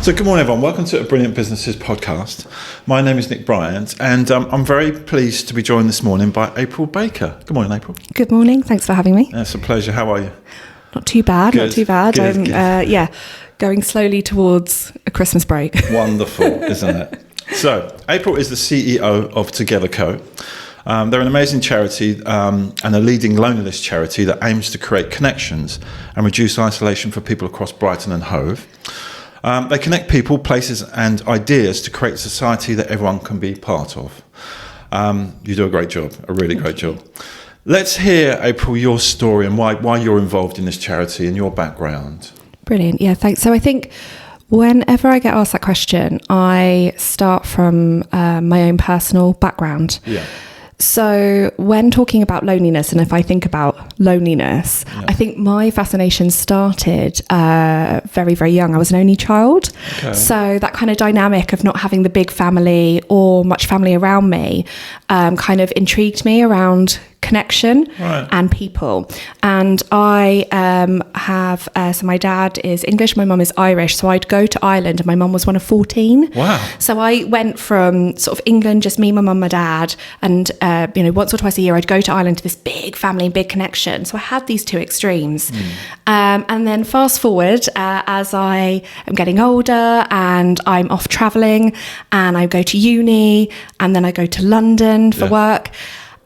So good morning, everyone. Welcome to a Brilliant Businesses podcast. My name is Nick Bryant, and I'm very pleased to be joined this morning by April Baker. Good morning, April. Good morning. Thanks for having me. It's a pleasure. How are you? Not too bad. Good, not too bad. good, good. Going slowly towards a Christmas break. Wonderful, isn't it? So April is the CEO of Together Co. They're an amazing charity and a leading loneliness charity that aims to create connections and reduce isolation for people across Brighton and Hove. They connect people, places and ideas to create a society that everyone can be part of. You do a great job, a really great job. Let's hear, April, your story and why you're involved in this charity and your background. Brilliant. Yeah, thanks. So I think whenever I get asked that question, I start from my own personal background. Yeah. So when talking about loneliness, and if I think about loneliness, I think my fascination started very, very young. I was an only child. Okay. So that kind of dynamic of not having the big family or much family around me kind of intrigued me around connection and people. And I have, so my dad is English, my mum is Irish. So I'd go to Ireland and my mum was one of 14. Wow. So I went from sort of England, just me, my mum, my dad, and once or twice a year I'd go to Ireland to this big family and big connection. So I had these two extremes. And then fast forward as I am getting older and I'm off traveling and I go to uni and then I go to London for work.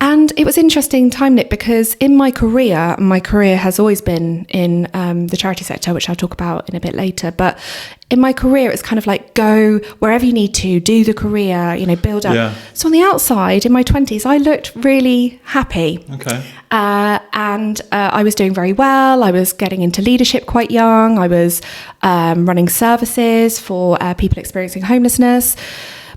And it was interesting time, Nick, because in my career has always been in the charity sector, which I'll talk about in a bit later. But in my career, it's kind of like go wherever you need to, do the career, build up. Yeah. So on the outside, in my 20s, I looked really happy. Okay. And I was doing very well. I was getting into leadership quite young. I was running services for people experiencing homelessness.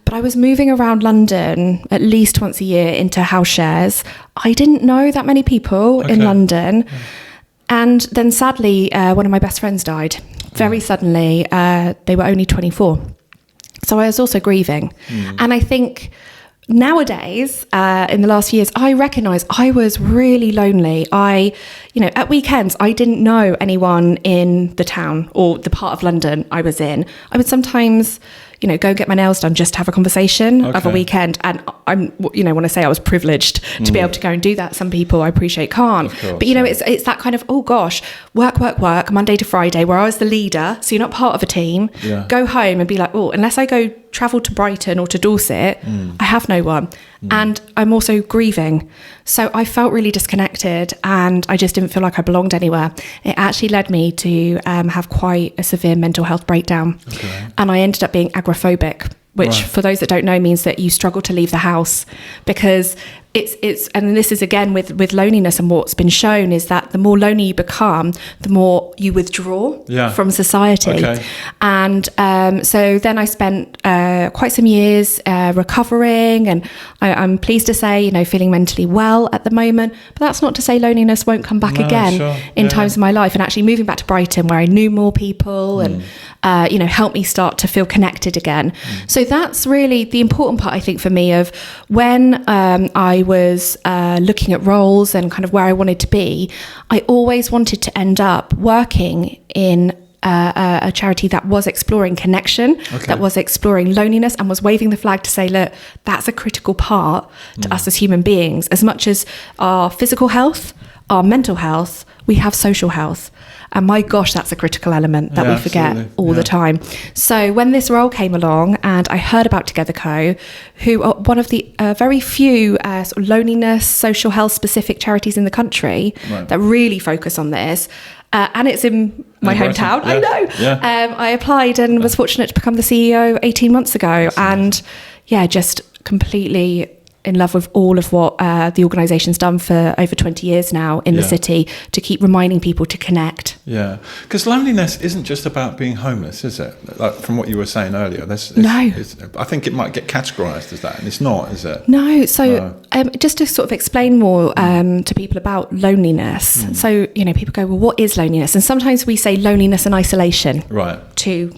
But I was moving around London at least once a year into house shares. I didn't know that many people in London. And then sadly, one of my best friends died very suddenly. They were only 24. So I was also grieving. And I think nowadays, in the last years, I recognise I was really lonely. At weekends, I didn't know anyone in the town or the part of London I was in. I would sometimes go get my nails done just to have a conversation of a weekend. And I'm, want to say I was privileged to be able to go and do that. Some people I appreciate can't. Course, but, it's that kind of, oh gosh, work, Monday to Friday, where I was the leader. So you're not part of a team. Yeah. Go home and be like, oh, unless I go travel to Brighton or to Dorset, I have no one. And I'm also grieving. So I felt really disconnected and I just didn't feel like I belonged anywhere. It actually led me to have quite a severe mental health breakdown. Okay. And I ended up being agoraphobic, which for those that don't know means that you struggle to leave the house because it's and this is again with loneliness, and what's been shown is that the more lonely you become, the more you withdraw from society. Okay. And so then I spent quite some years recovering, and I'm pleased to say, feeling mentally well at the moment. But that's not to say loneliness won't come back again in times of my life. And actually moving back to Brighton, where I knew more people, and helped me start to feel connected again. So that's really the important part, I think, for me, of when I was looking at roles and kind of where I wanted to be. I always wanted to end up working in a charity that was exploring connection, that was exploring loneliness, and was waving the flag to say, look, that's a critical part to us as human beings. As much as our physical health, our mental health, we have social health. And my gosh, that's a critical element that we forget all the time. So when this role came along and I heard about Together Co, who are one of the very few sort of loneliness, social health specific charities in the country that really focus on this, and it's in my hometown, I know. Yeah. I applied and was fortunate to become the CEO 18 months ago. And just completely in love with all of what the organisation's done for over 20 years now in the city to keep reminding people to connect. Yeah, because loneliness isn't just about being homeless, is it? Like, from what you were saying earlier, no. I think it might get categorised as that, and it's not, is it? No. So just to sort of explain more to people about loneliness. So, people go, well, what is loneliness? And sometimes we say loneliness and isolation to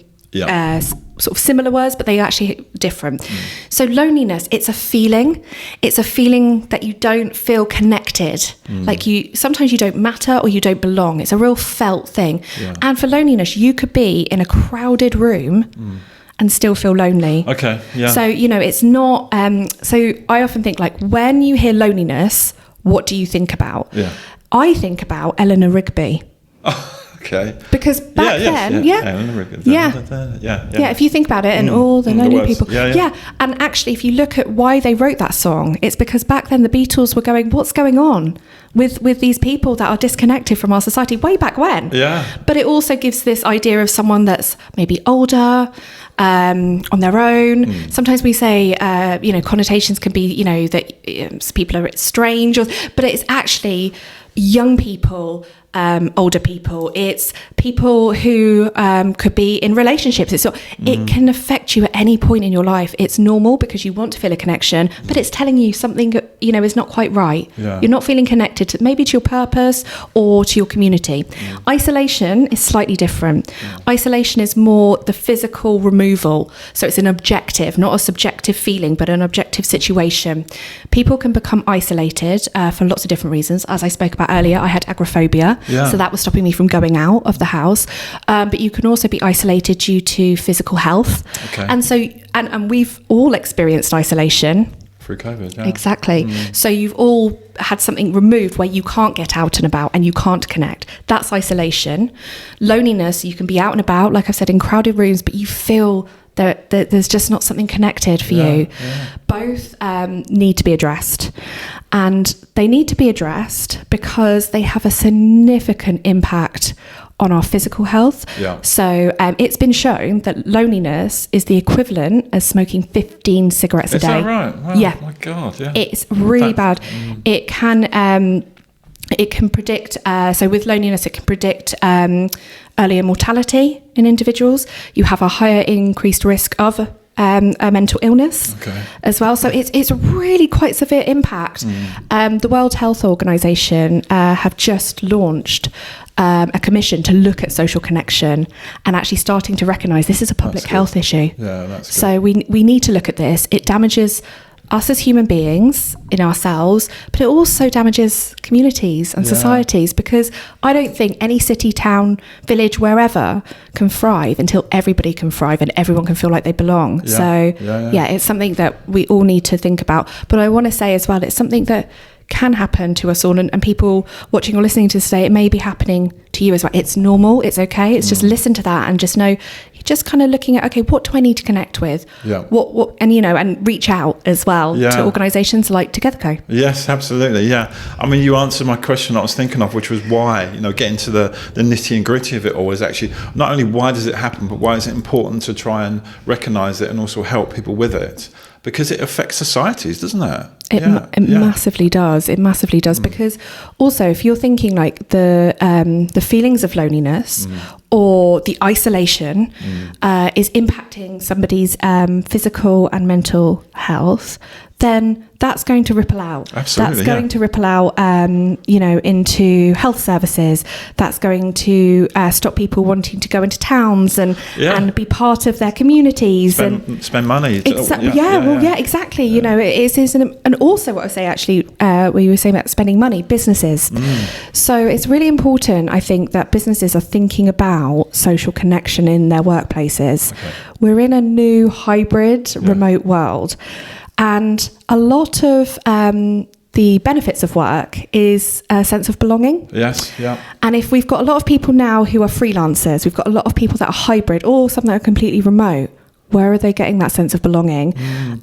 sort of similar words, but they are actually different. So loneliness, it's a feeling. It's a feeling that you don't feel connected. Like sometimes you don't matter or you don't belong. It's a real felt thing. Yeah. And for loneliness, you could be in a crowded room and still feel lonely. Okay, yeah. So, it's not, so I often think, like, when you hear loneliness, what do you think about? Yeah. I think about Eleanor Rigby. Okay. Because back then, if you think about it, and all the lonely people. Yeah. And actually, if you look at why they wrote that song, it's because back then the Beatles were going, what's going on with these people that are disconnected from our society way back when? Yeah. But it also gives this idea of someone that's maybe older, on their own. Sometimes we say, connotations can be, that people are strange, but it's actually young people, older people. It's people who could be in relationships. It can affect you at any point in your life. It's normal because you want to feel a connection, but it's telling you something, is not quite right. Yeah. You're not feeling connected to maybe to your purpose or to your community. Isolation is slightly different. Isolation is more the physical removal. So it's an objective, not a subjective feeling, but an objective situation. People can become isolated for lots of different reasons. As I spoke about earlier, I had agoraphobia. Yeah. So that was stopping me from going out of the house. But you can also be isolated due to physical health. Okay. And so, and we've all experienced isolation. Through COVID, yeah. Exactly. So you've all had something removed where you can't get out and about and you can't connect. That's isolation. Loneliness, you can be out and about, like I've said, in crowded rooms, but you feel that there's just not something connected for you. Yeah. Both need to be addressed. And they need to be addressed because they have a significant impact on our physical health. Yeah. So it's been shown that loneliness is the equivalent of smoking 15 cigarettes a day. Is that right? Wow. Yeah. My God, yeah. It's really bad. It can predict, so with loneliness, it can predict earlier mortality in individuals. You have a higher increased risk of a mental illness as well. So it's really quite severe impact. The World Health Organization have just launched a commission to look at social connection and actually starting to recognise this is a public health issue. Yeah, that's good. So we need to look at this. It damages us as human beings in ourselves, but it also damages communities and societies, because I don't think any city, town, village, wherever can thrive until everybody can thrive and everyone can feel like they belong. It's something that we all need to think about. But I want to say as well, it's something that can happen to us all, and people watching or listening to this today, it may be happening to you as well. It's normal, it's okay. It's just listen to that and just know, you're just kind of looking at, okay, what do I need to connect with? What and reach out as well to organisations like Together Co. Yes, absolutely. Yeah. I mean, you answered my question I was thinking of, which was why, getting to the nitty and gritty of it all is actually not only why does it happen, but why is it important to try and recognise it and also help people with it? Because it affects societies, doesn't it? It massively does. It massively does. Because also, if you're thinking like the feelings of loneliness or the isolation is impacting somebody's physical and mental health, then that's going to ripple out. Absolutely, that's going to ripple out, into health services. That's going to stop people wanting to go into towns and be part of their communities spend money. Exactly. It is, and also what I say actually, where you were saying about spending money, businesses. So it's really important, I think, that businesses are thinking about social connection in their workplaces. We're in a new hybrid remote world. And a lot of the benefits of work is a sense of belonging. Yes, yeah. And if we've got a lot of people now who are freelancers, we've got a lot of people that are hybrid or some that are completely remote, where are they getting that sense of belonging?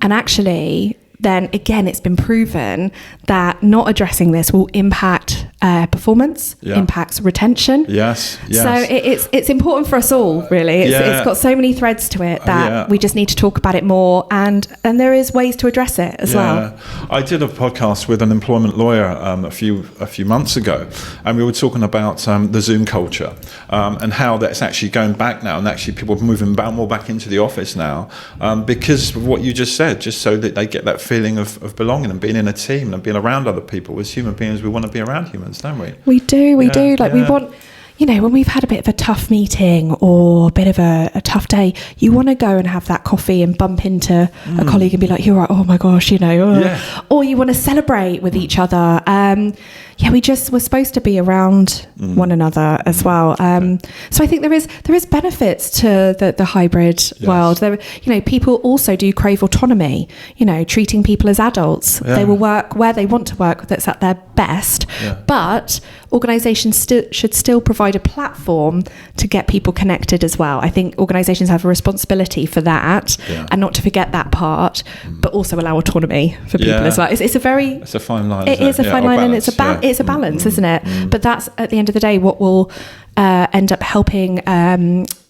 And actually, then again, it's been proven that not addressing this will impact performance, impacts retention. Yes. So it's important for us all, really. It's got so many threads to it that we just need to talk about it more, and there is ways to address it as well. I did a podcast with an employment lawyer a few months ago, and we were talking about the Zoom culture and how that's actually going back now, and actually people are moving more back into the office now because of what you just said, just so that they get that feeling of belonging and being in a team and being around other people. As human beings, we want to be around humans, don't we? We do. We want, when we've had a bit of a tough meeting or a bit of a tough day, you want to go and have that coffee and bump into a colleague and be like, you're right, oh my gosh, or you want to celebrate with each other. We're supposed to be around one another as well. So I think there is benefits to the hybrid world. There, people also do crave autonomy, treating people as adults. They will work where they want to work, that's at their best. But organisations should still provide a platform to get people connected as well. I think organisations have a responsibility for that, and not to forget that part, but also allow autonomy for people as well. It's a fine line. It is a fine line, and it's a balance, isn't it? But that's, at the end of the day, what will end up helping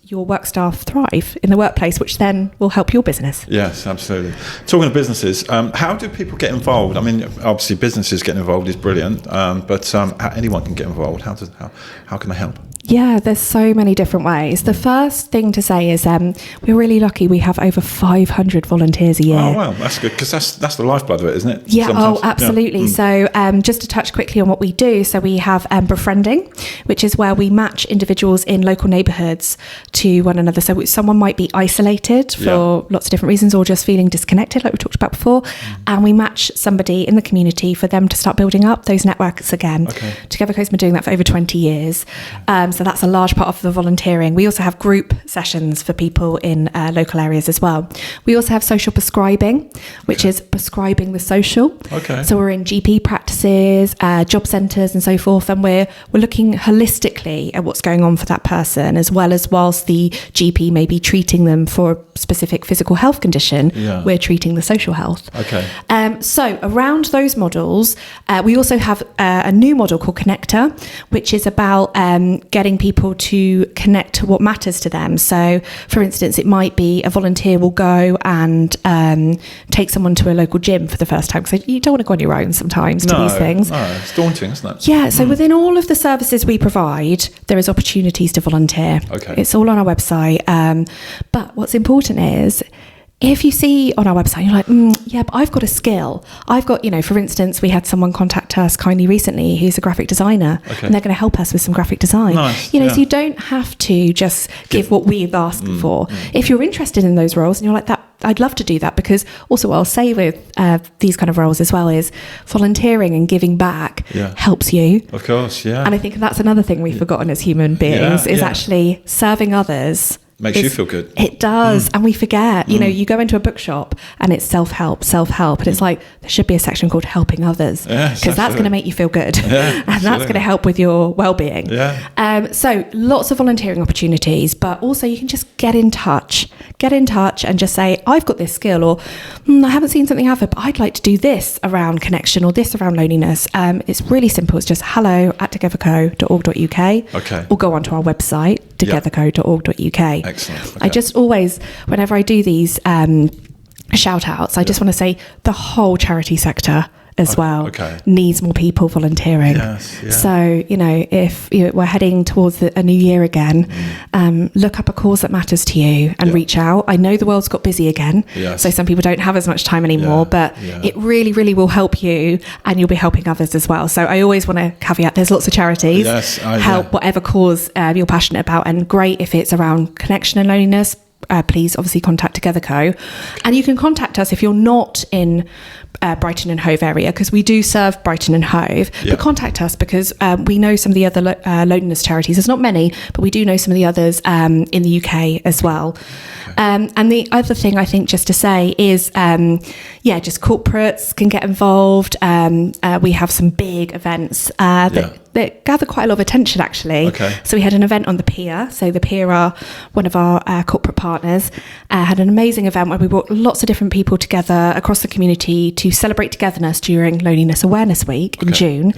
your work staff thrive in the workplace, which then will help your business. Yes, absolutely. Talking of businesses, how do people get involved? I mean, obviously businesses getting involved is brilliant, but anyone can get involved. How can they help? Yeah, there's so many different ways. The first thing to say is we're really lucky. We have over 500 volunteers a year. Oh, wow, that's good, because that's the lifeblood of it, isn't it? Yeah, sometimes. Absolutely. So just to touch quickly on what we do, so we have befriending, which is where we match individuals in local neighbourhoods to one another. So someone might be isolated for lots of different reasons, or just feeling disconnected, like we talked about before, and we match somebody in the community for them to start building up those networks again. Together Co's been doing that for over 20 years. So that's a large part of the volunteering. We also have group sessions for people in local areas as well. We also have social prescribing, which is prescribing the social. So we're in GP practices, job centres and so forth, and we're looking holistically at what's going on for that person, as well as whilst the GP may be treating them for a specific physical health condition, we're treating the social health. So around those models, we also have a new model called Connector, which is about getting people to connect to what matters to them. So, for instance, it might be a volunteer will go and take someone to a local gym for the first time, because you don't want to go on your own sometimes to these things. No, it's daunting, isn't it? Yeah, so within all of the services we provide, there is opportunities to volunteer. It's all on our website. But what's important is, if you see on our website, you're like, but I've got a skill. I've got, for instance, we had someone contact us kindly recently who's a graphic designer, and they're going to help us with some graphic design. So you don't have to just give what we've asked for. If you're interested in those roles and you're like that, I'd love to do that, because also what I'll say with these kind of roles as well is volunteering and giving back helps you. Of course, And I think that's another thing we've forgotten as human beings is actually serving others. Makes you feel good. It does. And we forget, you go into a bookshop and it's self-help. And it's like, there should be a section called helping others, because that's going to make you feel good. And that's going to help with your well-being. So lots of volunteering opportunities, but also you can just get in touch and just say, I've got this skill, or I haven't seen something out of it, but I'd like to do this around connection or this around loneliness. It's really simple. It's just hello@togetherco.org.uk, or go onto our website, togetherco.org.uk. Excellent. I just always, whenever I do these shout outs, I just want to say the whole charity sector as well needs more people volunteering. So, if we're heading towards a new year again, look up a cause that matters to you and reach out. I know the world's got busy again, so some people don't have as much time anymore, but it really, really will help you, and you'll be helping others as well. So I always want to caveat, there's lots of charities, help whatever cause you're passionate about, and great if it's around connection and loneliness. Please obviously contact Together Co. And you can contact us if you're not in Brighton and Hove area, because we do serve Brighton and Hove, but contact us, because we know some of the other loneliness charities. There's not many, but we do know some of the others in the UK as well. And the other thing I think just to say is, just corporates can get involved. We have some big events that gather quite a lot of attention, actually. So we had an event on the Pier. So the Pier are one of our corporate partners. Had an amazing event where we brought lots of different people together across the community to celebrate togetherness during Loneliness Awareness Week in June.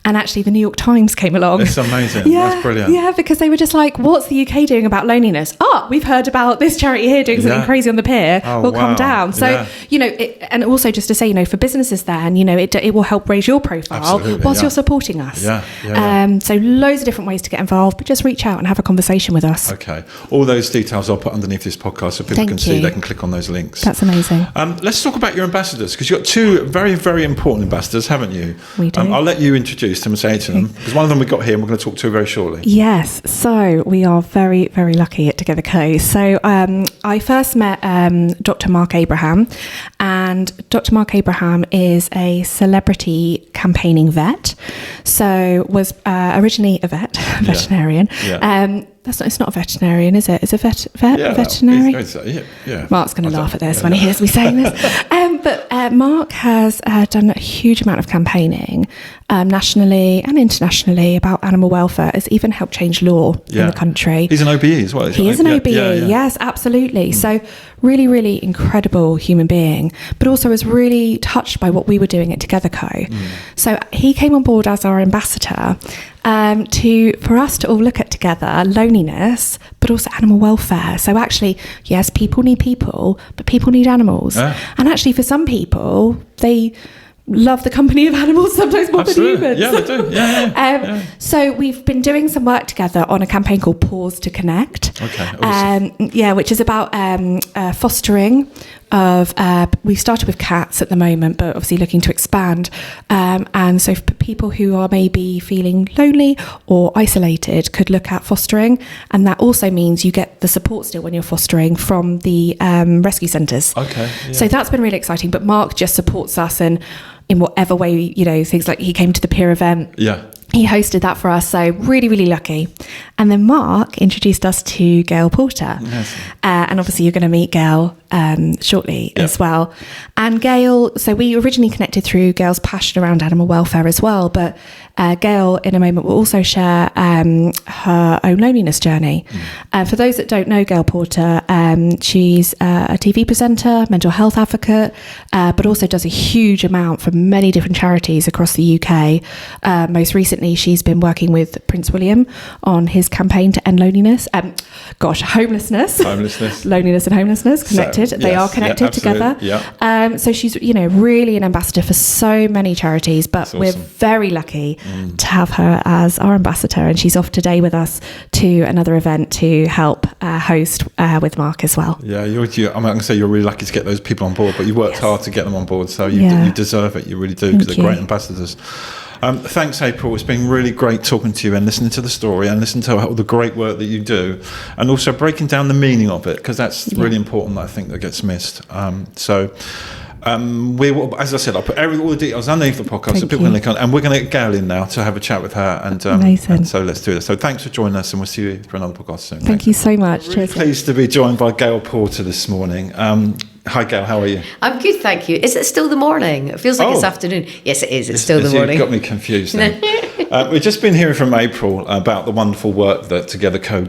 And actually the New York Times came along. It's amazing. That's brilliant. Yeah, because they were just like, what's the UK doing about loneliness? We've heard about this charity here doing something crazy on the Pier. Calm down. So, and also just to say, for businesses then, it will help raise your profile whilst you're supporting us. So loads of different ways to get involved, but just reach out and have a conversation with us. All those details I'll put underneath this podcast so people can see. They can click on those links. That's amazing. Let's talk about your ambassadors, because you've got two very, very important ambassadors, haven't you? We do. I'll let you introduce introduce them and say to them, because one of them we got here and we're going to talk to very shortly. Yes, so we are very, very lucky at Together Co. So I first met Dr. Mark Abraham, and Dr. Mark Abraham is a celebrity campaigning vet. So was originally a veterinarian. Yeah. It's not a veterinarian, is it? Is a veterinary? Yeah. Mark's going to laugh at this when he hears me saying this. But Mark has done a huge amount of campaigning nationally and internationally about animal welfare. Has even helped change law in the country. He's an OBE as well. He is an OBE, yes, absolutely. So really, really incredible human being, but also was really touched by what we were doing at Together Co. So he came on board as our ambassador for us to all look at together loneliness, but also animal welfare. So actually, yes, people need people, but people need animals. And actually, for some people, they love the company of animals sometimes more than humans. Yeah, they do. So we've been doing some work together on a campaign called Pause to Connect. Okay. Awesome. Which is about fostering of we started with cats at the moment, but obviously looking to expand, and so for people who are maybe feeling lonely or isolated could look at fostering, and that also means you get the support still when you're fostering from the rescue centres. So that's been really exciting, but Mark just supports us and in whatever way, things like he came to the peer event. He hosted that for us, so really, really lucky. And then Mark introduced us to Gail Porter. And obviously you're going to meet Gail shortly as well. And Gail, so we originally connected through Gail's passion around animal welfare as well, but Gail in a moment will also share her own loneliness journey. For those that don't know Gail Porter, she's a TV presenter, mental health advocate, but also does a huge amount for many different charities across the UK. Most recently, she's been working with Prince William on his campaign to end loneliness. Homelessness. Loneliness and homelessness connected. They are connected together. So she's, really an ambassador for so many charities, but we're very lucky to have her as our ambassador, and she's off today with us to another event to help host with Mark as well. I'm going to say you're really lucky to get those people on board, but you worked hard to get them on board, so you deserve it. You really do, because they're great ambassadors. Thanks, April. It's been really great talking to you and listening to the story and listening to all the great work that you do, and also breaking down the meaning of it, because that's really important, I think, that gets missed. We will, as I said, I'll put all the details underneath the podcast so people can link on, and we're going to get Gail in now to have a chat with her. And so let's do this. So thanks for joining us, and we'll see you for another podcast soon. Thank you so much. Really pleased to be joined by Gail Porter this morning. Hi, Gail. How are you? I'm good, thank you. Is it still the morning? It feels like it's afternoon. Yes, it is. It's still the morning. You've got me confused then. We've just been hearing from April about the wonderful work that Together Co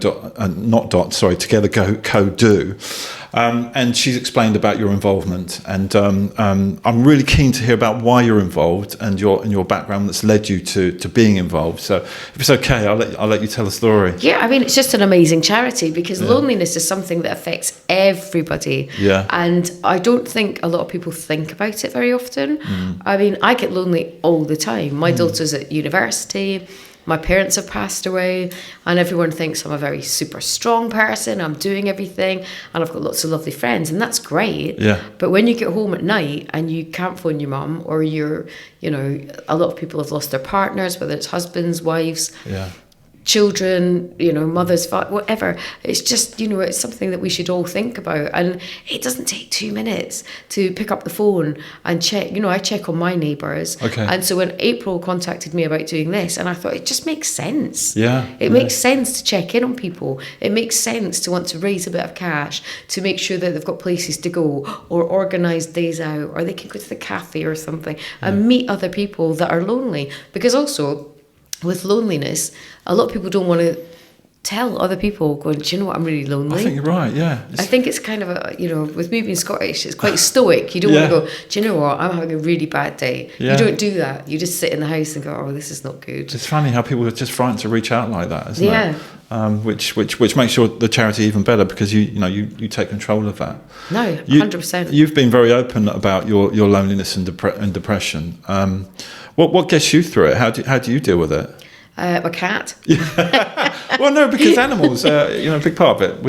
do. And she's explained about your involvement, and I'm really keen to hear about why you're involved and your background that's led you to being involved. So if it's okay, I'll let you tell the story. Yeah, I mean, it's just an amazing charity, because loneliness is something that affects everybody. And I don't think a lot of people think about it very often. I mean, I get lonely all the time. My daughter's at university. My parents have passed away, and everyone thinks I'm a very super strong person. I'm doing everything, and I've got lots of lovely friends, and that's great. But when you get home at night and you can't phone your mum, or a lot of people have lost their partners, whether it's husbands, wives, children, mothers, whatever. It's just, it's something that we should all think about. And it doesn't take 2 minutes to pick up the phone and check. I check on my neighbours. And so when April contacted me about doing this, and I thought it just makes sense. It makes sense to check in on people. It makes sense to want to raise a bit of cash to make sure that they've got places to go, or organise days out, or they can go to the cafe or something and meet other people that are lonely. Because also, with loneliness, a lot of people don't want to tell other people, going, do you know what, I'm really lonely. I think you're right, I think it's kind of with me being Scottish, it's quite stoic. You don't want to go, do you know what, I'm having a really bad day. You don't do that. You just sit in the house and go, oh, this is not good. It's funny how people are just frightened to reach out like that, isn't it? Which makes the charity even better, because you take control of that. No, 100%. You've been very open about your loneliness and depression. What gets you through it? How do you deal with it? My cat. Well, no, because animals are, a big part of it.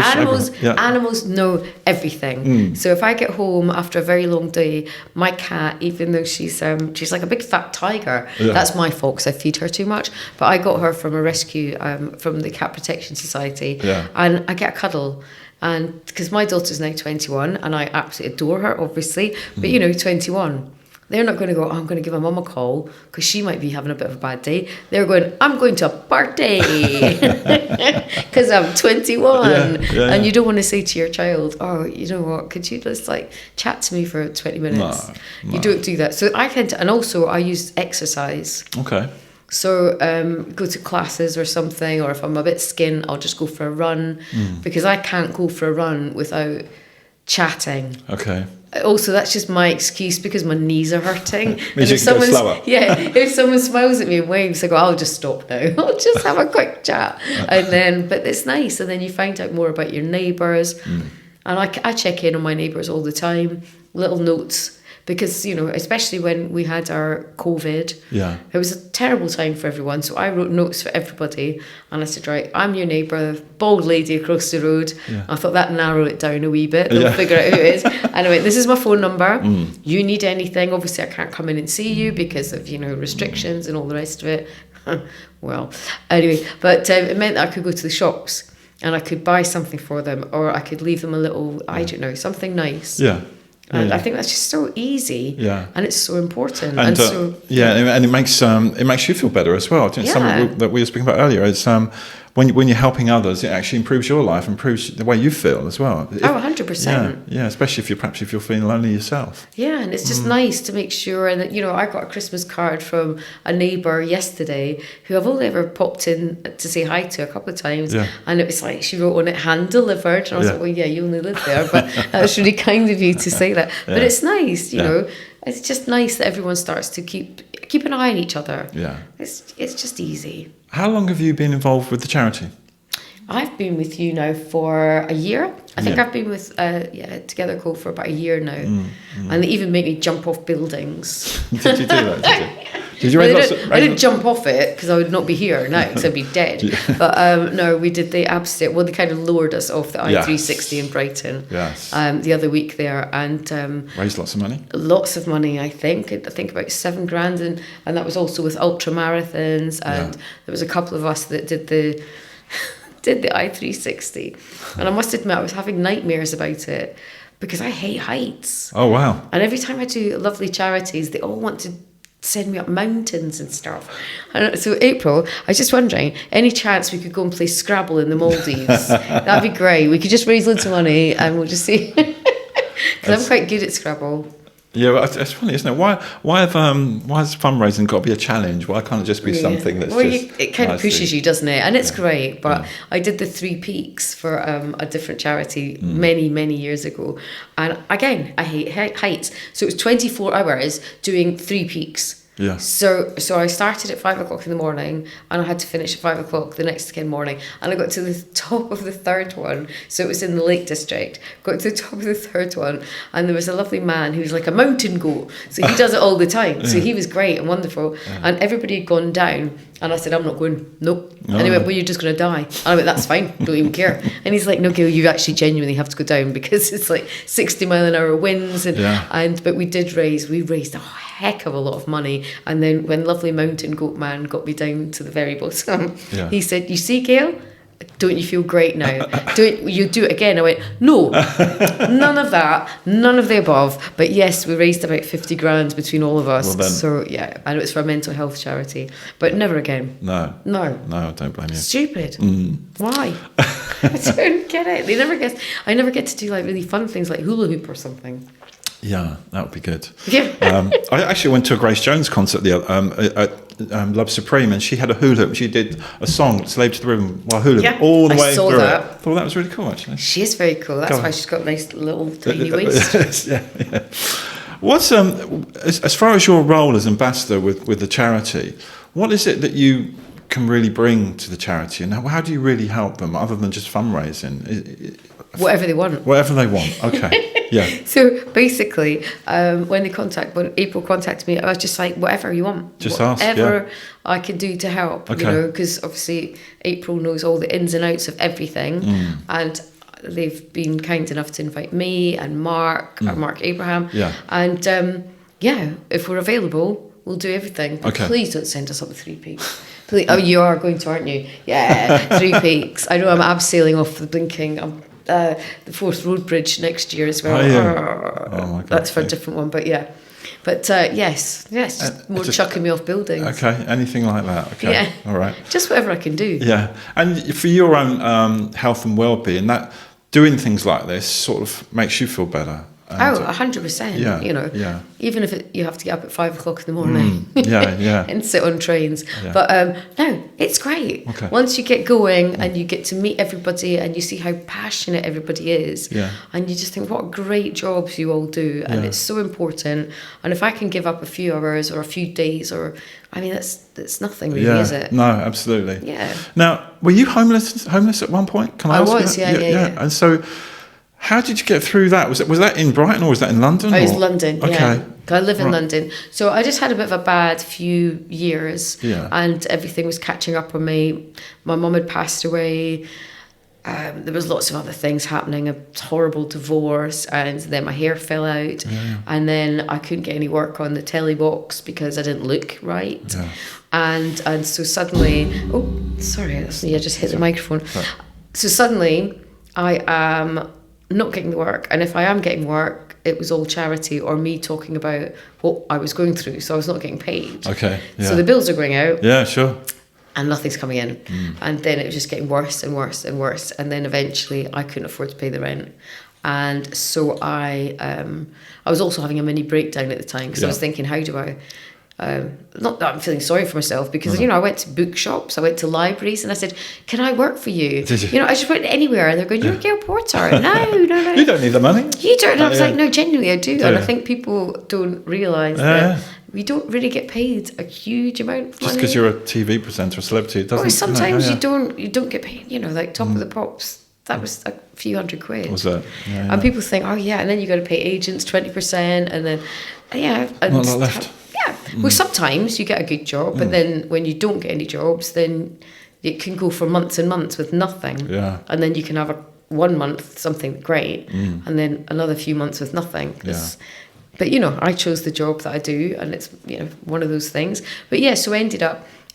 Animals know everything. So if I get home after a very long day, my cat, even though she's like a big fat tiger, that's my fault because I feed her too much. But I got her from a rescue from the Cat Protection Society, and I get a cuddle. And because my daughter's now 21, and I absolutely adore her, obviously, but 21. They're not going to go, oh, I'm going to give my mum a call because she might be having a bit of a bad day. They're going, I'm going to a party because I'm 21. And you don't want to say to your child, oh, you know what, could you just chat to me for 20 minutes? No. You don't do that. So I tend to, and also I use exercise. Okay. So go to classes or something, or if I'm a bit skint, I'll just go for a run because I can't go for a run without chatting. Okay. Also, that's just my excuse because my knees are hurting. Means you can go slower. If someone smiles at me and waves, I go, I'll just stop now. I'll just have a quick chat. But it's nice. And then you find out more about your neighbours. And I check in on my neighbours all the time, little notes. Because, especially when we had our COVID, it was a terrible time for everyone. So I wrote notes for everybody. And I said, right, I'm your neighbour, bald lady across the road. Yeah. I thought that narrowed it down a wee bit. They'll figure out who it is. And I went, this is my phone number. You need anything. Obviously, I can't come in and see you because of, restrictions and all the rest of it. Well, anyway. But it meant that I could go to the shops and I could buy something for them. Or I could leave them a little, I don't know, something nice. Yeah. And I think that's just so easy, and it's so important, and it makes you feel better as well. I think something that we were speaking about earlier is when you're helping others, it actually improves your life, improves the way you feel as well. 100%. Yeah, especially if you're feeling lonely yourself. Yeah, and it's just nice to make sure that I got a Christmas card from a neighbour yesterday who I've only ever popped in to say hi to a couple of times, and it was like she wrote on it hand delivered, and I was like, well, yeah, you only live there, but that's really kind of you to say that. But it's nice, you know. It's just nice that everyone starts to keep an eye on each other. Yeah, it's just easy. How long have you been involved with the charity? I've been with you now for a year. I think I've been with Together Co for about a year now, and they even make me jump off buildings. Did you do that? Did you? I didn't jump off it because I would not be here now because I'd be dead. But no, we did the abstain. Well, they kind of lowered us off the I-360 in Brighton. Yes. The other week there, and raised lots of money. Lots of money, I think. I think about $7,000, and that was also with ultra marathons. And there was a couple of us that did the I-360, and I must admit I was having nightmares about it because I hate heights. Oh wow! And every time I do lovely charities, they all want to send me up mountains and stuff. And so April, I was just wondering, any chance we could go and play Scrabble in the Maldives? That'd be great. We could just raise loads of money and we'll just see. Because I'm quite good at Scrabble. Yeah, well, it's funny, isn't it? Why has fundraising got to be a challenge? Why can't it just be something that's it kind of pushes you, doesn't it? And it's great. But I did the 3 Peaks for a different charity many years ago, and again, I hate heights. So it was 24 hours doing 3 Peaks. Yeah. So I started at 5 o'clock in the morning, and I had to finish at 5 o'clock the next morning. And I got to the top of the third one. So it was in the Lake District. Got to the top of the third one, and there was a lovely man who was like a mountain goat. So he does it all the time. So he was great and wonderful. Yeah. And everybody had gone down. And I said, I'm not going. Nope. And he went, well, you're just going to die. And I went, that's fine. Don't even care. And he's like, no, Gail, you actually genuinely have to go down because it's like 60 mile an hour winds. But we raised a heck of a lot of money. And then when lovely mountain goat man got me down to the very bottom, he said, you see, Gail, don't you feel great now? Don't you do it again? I went, no, none of that, none of the above. But yes, we raised about 50 grand between all of us. Well, so yeah, and it was for a mental health charity. But never again. No, I don't blame you. Stupid. Why? I don't get it. I never get to do like really fun things like hula hoop or something. Yeah, that would be good. Yeah. I actually went to a Grace Jones concert at Love Supreme, and she had a hula hoop. She did a song, Slave to the Rhythm, while hula hoop all the way through it. I thought that was really cool, actually. She is very cool. That's why she's got a nice little tiny waist. Yeah. What's as far as your role as ambassador with the charity, what is it that you can really bring to the charity, and how do you really help them other than just fundraising? whatever they want. Whatever they want. Okay. Yeah. So basically, when April contacted me, I was just like, whatever you want. Just ask, whatever I can do to help, Okay. because obviously April knows all the ins and outs of everything. And they've been kind enough to invite me and Mark, or Mark Abraham. Yeah. And if we're available, we'll do everything. But Okay. please don't send us up with 3 peaks. Please. Oh, you are going to, aren't you? Yeah, 3 peaks. I know I'm abseiling off the blinking. The Forth Road Bridge next year as well. Oh, yeah. Oh my God. That's for a different one, but yeah. But yes, just more chucking me off buildings. Okay, anything like that. Okay, Yeah. all right. Just whatever I can do. Yeah, and for your own health and well-being, that doing things like this sort of makes you feel better. And, 100%. yeah, Yeah. Even if you have to get up at 5 o'clock in the morning. Yeah. And sit on trains. Yeah. But no, it's great. Okay. Once you get going and you get to meet everybody and you see how passionate everybody is. Yeah. And you just think, what great jobs you all do. And Yeah. it's so important. And if I can give up a few hours or a few days that's nothing really, is it? No, absolutely. Yeah. Now, were you homeless at one point? Can I ask you was, that? yeah. And so, how did you get through that? Was that in Brighton or was that in London? It was or? London, Okay. yeah. I live in Right. London. So I just had a bit of a bad few years. Yeah. And everything was catching up on me. My mum had passed away. There was lots of other things happening, a horrible divorce, and then my hair fell out. And then I couldn't get any work on the telly box because I didn't look right. Yeah. And so suddenly, oh, sorry, I just hit the microphone. Right. So suddenly I am not getting the work, and if I am getting work, it was all charity or me talking about what I was going through, so I was not getting paid. Okay. Yeah. So the bills are going out Yeah, sure. and nothing's coming in. And then it was just getting worse and worse and worse, and then eventually I couldn't afford to pay the rent. And so I was also having a mini breakdown at the time because I was thinking, how do I not that I'm feeling sorry for myself, because I went to bookshops, I went to libraries, and I said, can I work for you? Did you? I just went anywhere, and they're going, you're Gail Porter. No. You don't need the money. You don't. And I was Yeah. like, no, genuinely, I do. Yeah. And I think people don't realise that we don't really get paid a huge amount of money. Just because you're a TV presenter, a celebrity, it doesn't. Or sometimes yeah. you don't get paid. Like Top of the Pops. That was a few £100. Was that? Yeah. And people think, oh yeah, and then you got to pay agents 20%, and then and Not a lot left. Yeah. Well, sometimes you get a good job, but then when you don't get any jobs, then it can go for months and months with nothing. Yeah. And then you can have 1 month something great, and then another few months with nothing. But I chose the job that I do, and it's one of those things. But yeah, so I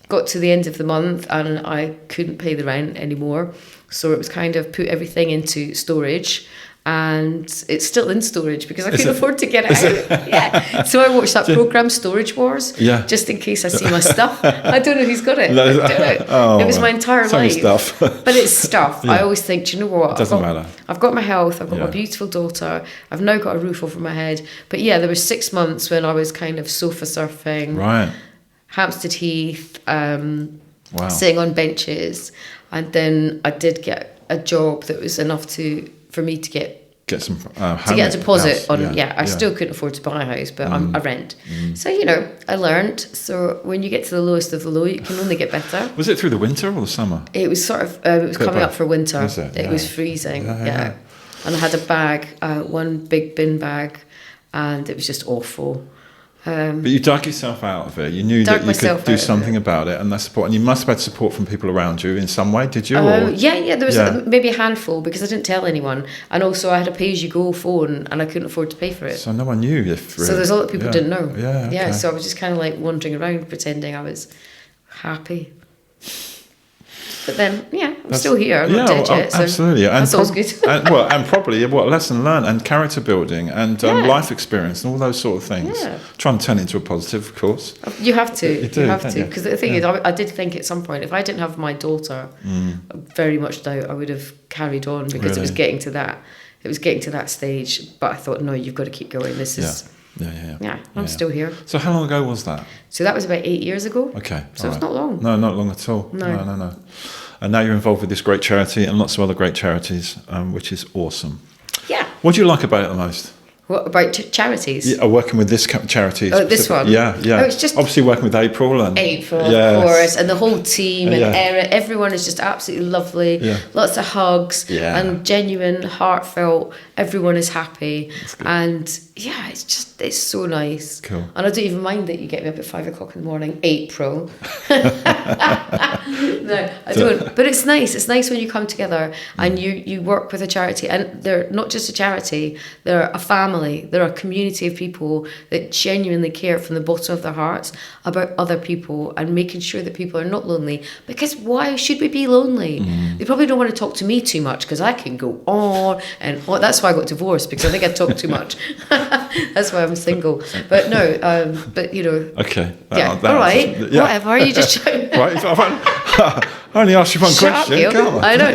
got to the end of the month, and I couldn't pay the rent anymore. So it was kind of put everything into storage, and it's still in storage because I couldn't afford to get it out. Yeah. So I watched that program, Storage Wars, just in case I see my stuff. I don't know who's got it. I don't know. Oh, it was my entire it's only life. stuff. But it's stuff. I always think, do you know what? It doesn't matter. I've got my health, I've got Yeah. my beautiful daughter, I've now got a roof over my head. But yeah, there was 6 months when I was kind of sofa surfing, Right. Hampstead Heath, Wow. sitting on benches, and then I did get a job that was enough for me to get some to get a deposit house. on. I still couldn't afford to buy a house, but I rent. So I learned. So when you get to the lowest of the low, you can only get better. Was it through the winter or the summer? It was sort of it was coming up for winter. Was it? It Yeah. was freezing. Yeah, Yeah. yeah. And I had a bag, one big bin bag, and it was just awful. But you dug yourself out of it. You knew Dug that you myself could do out of something it. about it, and that support. And you must have had support from people around you in some way. Did you? Or? Yeah, there was Yeah. maybe a handful because I didn't tell anyone, and also I had a pay-as-you-go phone, and I couldn't afford to pay for it. So no one knew if. So there's a lot of people yeah. didn't know. Yeah. Okay. Yeah. So I was just kind of like wandering around pretending I was happy. But then, I'm still here. I'm not dead yet. So absolutely. And that's always good. and probably lesson learned and character building and life experience and all those sort of things. Yeah. Try and turn it into a positive, of course. You have to. You do, You have don't to. you? Because the thing is, I did think at some point, if I didn't have my daughter, I very much doubt I would have carried on because it was Really? getting to that. It was getting to that stage. But I thought, no, you've got to keep going. This is. Yeah. I'm still here. So how long ago was that? So that was about 8 years ago. Okay. So all it's right. not long. No, not long at all. No. And now you're involved with this great charity and lots of other great charities, which is awesome. Yeah. What do you like about it the most? What about charities? Yeah, working with this charity. Oh, this one? Yeah. Oh, it's just obviously working with April, of course, and the whole team and everyone is just absolutely lovely. Yeah. Lots of hugs Yeah. and genuine, heartfelt. Everyone is happy, and it's so nice. Cool. And I don't even mind that you get me up at 5 o'clock in the morning, April. No, I don't. But it's nice. It's nice when you come together and you work with a charity, and they're not just a charity. They're a family. They're a community of people that genuinely care from the bottom of their hearts about other people and making sure that people are not lonely. Because why should we be lonely? They probably don't want to talk to me too much because I can go on and on. That's why I got divorced, because I think I talk too much. That's why I'm single. But no, but you know. Okay. Yeah. All right. Yeah. Whatever. You just try. Right. I only asked you one question. Up, Can't I know.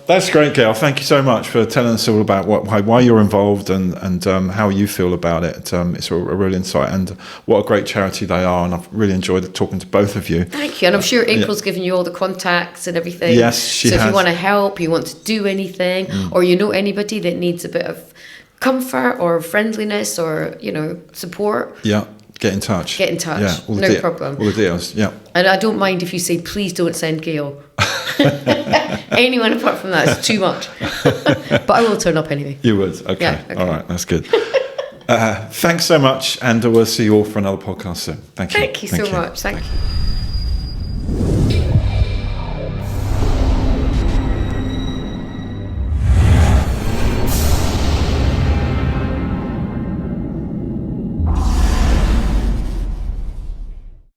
That's great, Gail. Thank you so much for telling us all about why you're involved and how you feel about it. It's a real insight, and what a great charity they are. And I've really enjoyed talking to both of you. Thank you. And I'm sure April's given you all the contacts and everything. Yes, she has. So if you want to help, you want to do anything, or you know anybody that needs a bit of comfort or friendliness or, you know, support. Yeah. Get in touch. Get in touch. Yeah, no problem. All the deals. Yeah. And I don't mind if you say, please don't send Gail. Anyone apart from that is too much. But I will turn up anyway. You would. Okay. Yeah, okay. All right. That's good. Thanks so much, and we'll see you all for another podcast soon. Thank you. Thank you so much. Thank you.